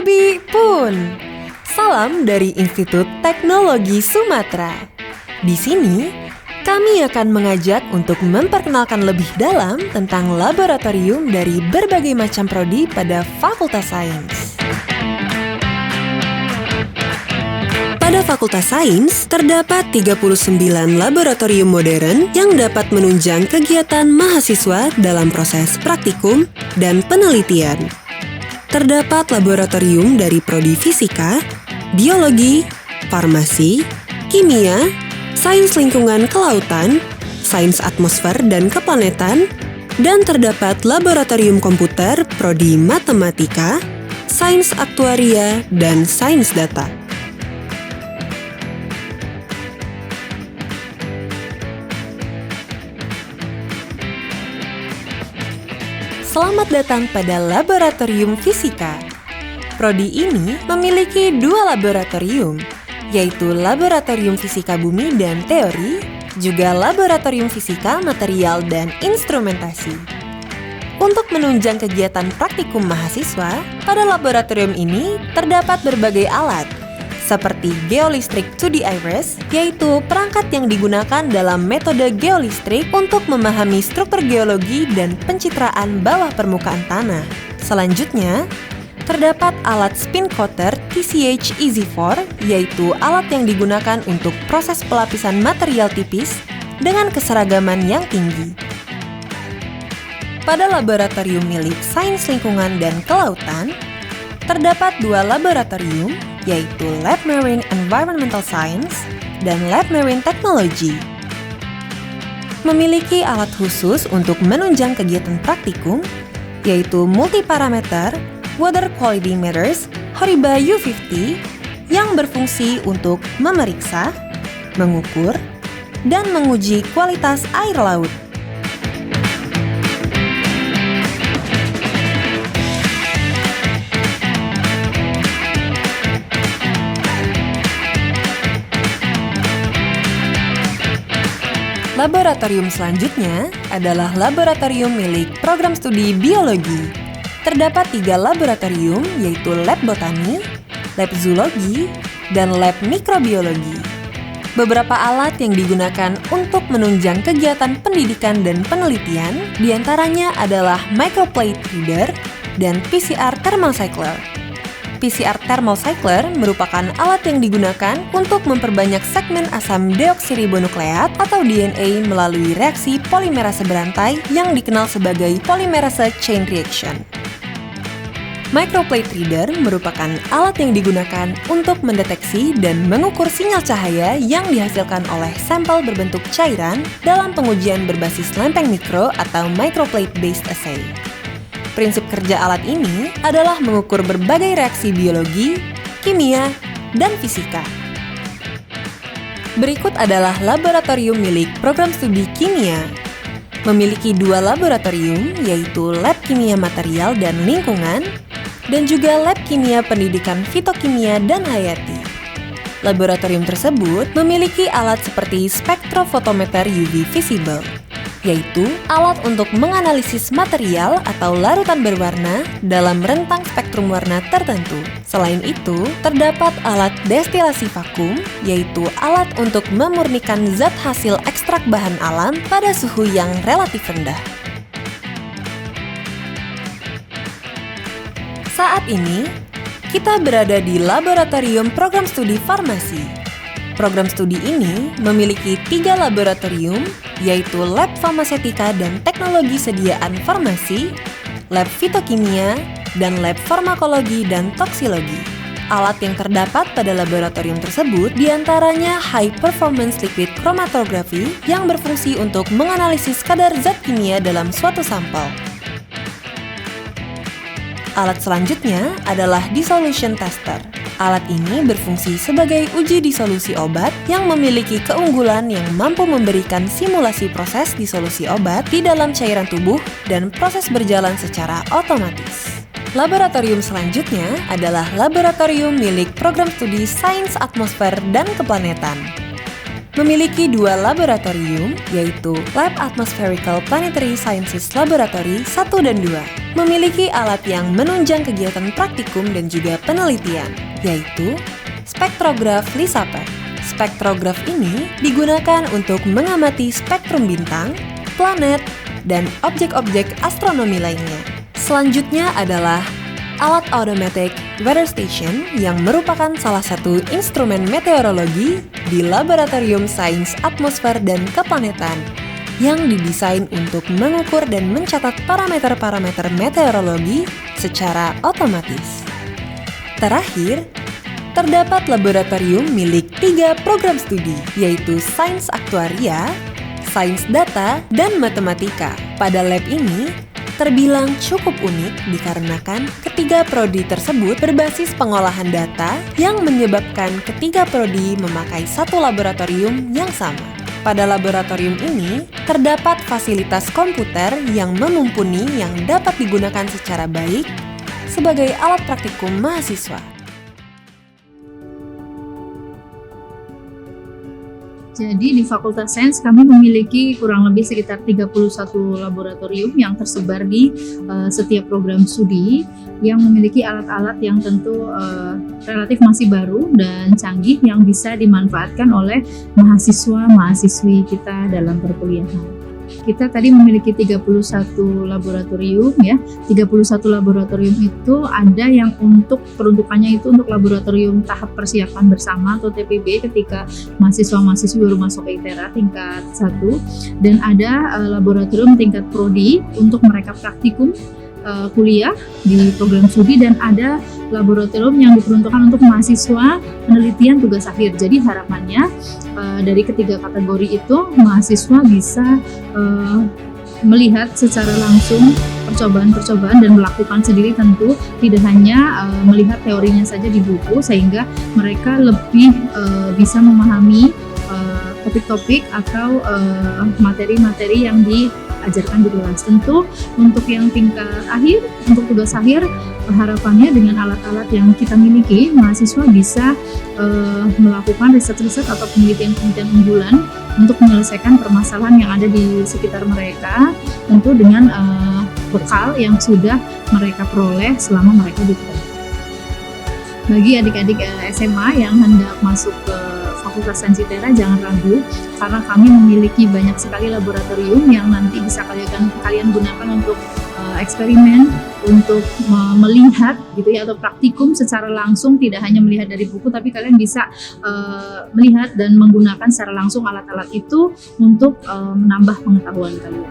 Probi Pun. Salam dari Institut Teknologi Sumatera. Di sini, kami akan mengajak untuk memperkenalkan lebih dalam tentang laboratorium dari berbagai macam prodi pada Fakultas Sains. Pada Fakultas Sains, terdapat 39 laboratorium modern yang dapat menunjang kegiatan mahasiswa dalam proses praktikum dan penelitian. Terdapat laboratorium dari prodi fisika, biologi, farmasi, kimia, sains lingkungan kelautan, sains atmosfer dan keplanetan, dan terdapat laboratorium komputer, prodi matematika, sains aktuaria, dan sains data. Selamat datang pada Laboratorium Fisika. Prodi ini memiliki dua laboratorium, yaitu Laboratorium Fisika Bumi dan Teori, juga Laboratorium Fisika Material dan Instrumentasi. Untuk menunjang kegiatan praktikum mahasiswa, pada laboratorium ini terdapat berbagai alat, seperti geolistrik 2D Iris, yaitu perangkat yang digunakan dalam metode geolistrik untuk memahami struktur geologi dan pencitraan bawah permukaan tanah. Selanjutnya, terdapat alat spin coater TCH EZ4, yaitu alat yang digunakan untuk proses pelapisan material tipis dengan keseragaman yang tinggi. Pada laboratorium milik Sains Lingkungan dan Kelautan, terdapat dua laboratorium, yaitu Lab Marine Environmental Science dan Lab Marine Technology. Memiliki alat khusus untuk menunjang kegiatan praktikum, yaitu multiparameter Water Quality Meters Horiba U50 yang berfungsi untuk memeriksa, mengukur, dan menguji kualitas air laut. Laboratorium selanjutnya adalah laboratorium milik program studi biologi. Terdapat 3 laboratorium, yaitu Lab Botani, Lab Zoologi, dan Lab Mikrobiologi. Beberapa alat yang digunakan untuk menunjang kegiatan pendidikan dan penelitian diantaranya adalah Microplate Reader dan PCR Thermal Cycler. PCR Thermal Cycler merupakan alat yang digunakan untuk memperbanyak segmen asam deoksiribonukleat atau DNA melalui reaksi polimerase berantai yang dikenal sebagai polimerase chain reaction. Microplate Reader merupakan alat yang digunakan untuk mendeteksi dan mengukur sinyal cahaya yang dihasilkan oleh sampel berbentuk cairan dalam pengujian berbasis lempeng mikro atau microplate-based assay. Prinsip kerja alat ini adalah mengukur berbagai reaksi biologi, kimia, dan fisika. Berikut adalah laboratorium milik program studi kimia. Memiliki 2 laboratorium, yaitu Lab Kimia Material dan Lingkungan, dan juga Lab Kimia Pendidikan Fitokimia dan Hayati. Laboratorium tersebut memiliki alat seperti spektrofotometer UV visible, yaitu alat untuk menganalisis material atau larutan berwarna dalam rentang spektrum warna tertentu. Selain itu, terdapat alat destilasi vakum, yaitu alat untuk memurnikan zat hasil ekstrak bahan alam pada suhu yang relatif rendah. Saat ini, kita berada di Laboratorium Program Studi Farmasi. Program studi ini memiliki 3 laboratorium, yaitu Lab Farmasetika dan Teknologi Sediaan Farmasi, Lab Fitokimia, dan Lab Farmakologi dan Toksologi. Alat yang terdapat pada laboratorium tersebut diantaranya High Performance Liquid Chromatography yang berfungsi untuk menganalisis kadar zat kimia dalam suatu sampel. Alat selanjutnya adalah Dissolution Tester. Alat ini berfungsi sebagai uji disolusi obat yang memiliki keunggulan yang mampu memberikan simulasi proses disolusi obat di dalam cairan tubuh dan proses berjalan secara otomatis. Laboratorium selanjutnya adalah laboratorium milik program studi Sains Atmosfer dan Keplanetan. memiliki 2 laboratorium, yaitu Lab Atmospherical Planetary Sciences Laboratory 1 dan 2. Memiliki alat yang menunjang kegiatan praktikum dan juga penelitian, yaitu spektrograf LISAPEC. Spektrograf ini digunakan untuk mengamati spektrum bintang, planet, dan objek-objek astronomi lainnya. Selanjutnya adalah alat Automatic Weather Station yang merupakan salah satu instrumen meteorologi di Laboratorium Sains Atmosfer dan Keplanetan yang didesain untuk mengukur dan mencatat parameter-parameter meteorologi secara otomatis. Terakhir, terdapat laboratorium milik 3 program studi, yaitu Sains Aktuaria, Sains Data, dan Matematika. Pada lab ini, terbilang cukup unik dikarenakan ketiga prodi tersebut berbasis pengolahan data yang menyebabkan ketiga prodi memakai satu laboratorium yang sama. Pada laboratorium ini, terdapat fasilitas komputer yang mumpuni yang dapat digunakan secara baik sebagai alat praktikum mahasiswa. Jadi di Fakultas Sains kami memiliki kurang lebih sekitar 31 laboratorium yang tersebar di setiap program studi yang memiliki alat-alat yang tentu relatif masih baru dan canggih yang bisa dimanfaatkan oleh mahasiswa-mahasiswi kita dalam perkuliahan. Kita tadi memiliki 31 laboratorium ya. 31 laboratorium itu ada yang untuk peruntukannya itu untuk laboratorium tahap persiapan bersama atau TPB ketika mahasiswa-mahasiswi baru masuk ke ITERA tingkat 1, dan ada laboratorium tingkat prodi untuk mereka praktikum kuliah di program studi, dan ada laboratorium yang diperuntukkan untuk mahasiswa penelitian tugas akhir. Jadi harapannya dari ketiga kategori itu mahasiswa bisa melihat secara langsung percobaan-percobaan dan melakukan sendiri, tentu tidak hanya melihat teorinya saja di buku, sehingga mereka lebih bisa memahami topik-topik atau materi-materi yang diajarkan di kelas. Tentu untuk yang tingkat akhir, untuk tugas akhir, harapannya dengan alat-alat yang kita miliki, mahasiswa bisa melakukan riset-riset atau penelitian-penelitian unggulan untuk menyelesaikan permasalahan yang ada di sekitar mereka, tentu dengan bekal yang sudah mereka peroleh selama mereka di ITERA. Bagi adik-adik SMA yang hendak masuk ke Fakultas Sains ITERA, jangan ragu karena kami memiliki banyak sekali laboratorium yang nanti bisa kalian gunakan untuk eksperimen, untuk melihat gitu ya, atau praktikum secara langsung, tidak hanya melihat dari buku tapi kalian bisa melihat dan menggunakan secara langsung alat-alat itu untuk menambah pengetahuan kalian.